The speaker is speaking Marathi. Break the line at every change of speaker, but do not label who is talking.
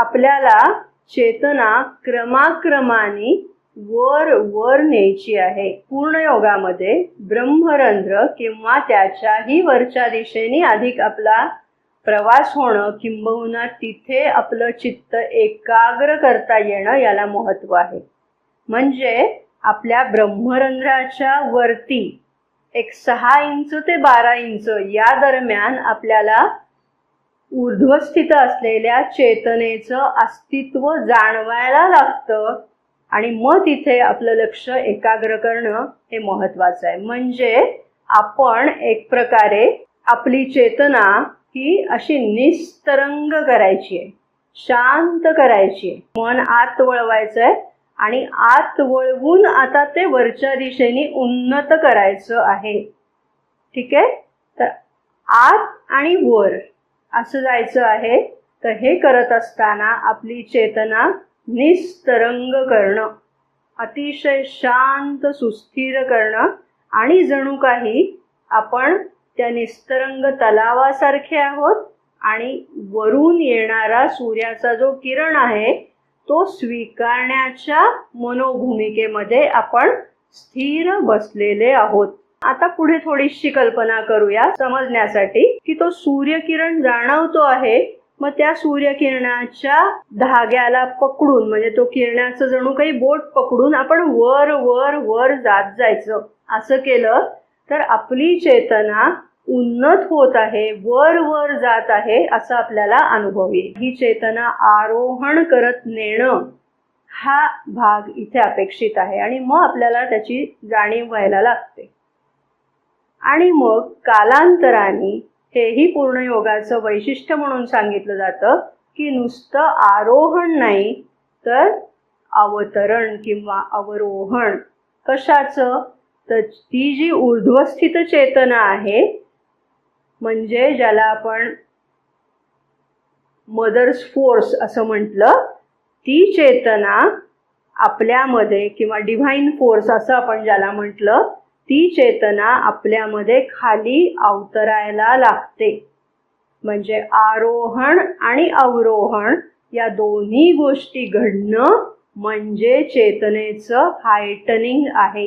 आपल्याला चेतना क्रमाक्रमाने वर वर न्यायची आहे. पूर्ण योगामध्ये ब्रह्मरंध्र किंवा त्याच्याही वरच्या दिशेने अधिक आपला प्रवास होणं किंबहुना तिथे आपलं चित्त एकाग्र करता येणं याला महत्त्व आहे. म्हणजे आपल्या ब्रह्मरंध्राच्या वरती एक 6 इंच ते 12 इंच या दरम्यान आपल्याला ऊर्ध्वस्थित असलेल्या चेतनेचं अस्तित्व जाणवायला लागतं आणि मग तिथे आपलं लक्ष एकाग्र करणं हे महत्त्वाचं आहे. म्हणजे आपण एक प्रकारे आपली चेतना ही अशी निस्तरंग करायची आहे, शांत करायची आहे. मन आत वळवायचं आहे आणि आत वळवून आता ते वरच्या दिशेने उन्नत करायचं आहे. ठीक आहे. तर आत आणि वर असं जायचं आहे. तर हे करत असताना आपली चेतना निस्तरंग करणं, अतिशय शांत सुस्थिर करणं आणि जणू काही आपण त्या निस्तरंग तलावासारखे आहोत आणि वरून येणारा सूर्याचा जो किरण आहे तो स्वीकारण्याच्या मनोभूमिकेमध्ये आपण स्थिर बसलेले आहोत. आता पुढे थोडीशी कल्पना करूया समजण्यासाठी की तो सूर्यकिरण जाणवतो आहे. मग त्या सूर्यकिरणाच्या धाग्याला पकडून म्हणजे तो किरणाचं जणू काही बोट पकडून आपण वर वर वर जात जायचं. असं केलं तर आपली चेतना उन्नत होत आहे, वर वर जात आहे असं आपल्याला अनुभव येईल. ही चेतना आरोहण करत नेणं हा भाग इथे अपेक्षित आहे आणि मग आपल्याला त्याची जाणीव व्हायला लागते. आणि मग कालांतराने हेही पूर्ण योगाचं वैशिष्ट्य म्हणून सांगितलं जातं की नुसतं आरोहण नाही तर अवतरण किंवा अवरोहण. कशाचं? तर ती जी ऊर्ध्वस्थित चेतना आहे म्हणजे ज्याला आपण मदर्स फोर्स असं म्हटलं, ती चेतना आपल्यामध्ये किंवा डिव्हाइन फोर्स असं आपण ज्याला म्हटलं, ती चेतना आपल्यामध्ये खाली अवतरायला लागते. म्हणजे आरोहण आणि अवरोहण या दोन्ही गोष्टी घडणं म्हणजे चेतनेचं हायटनिंग आहे.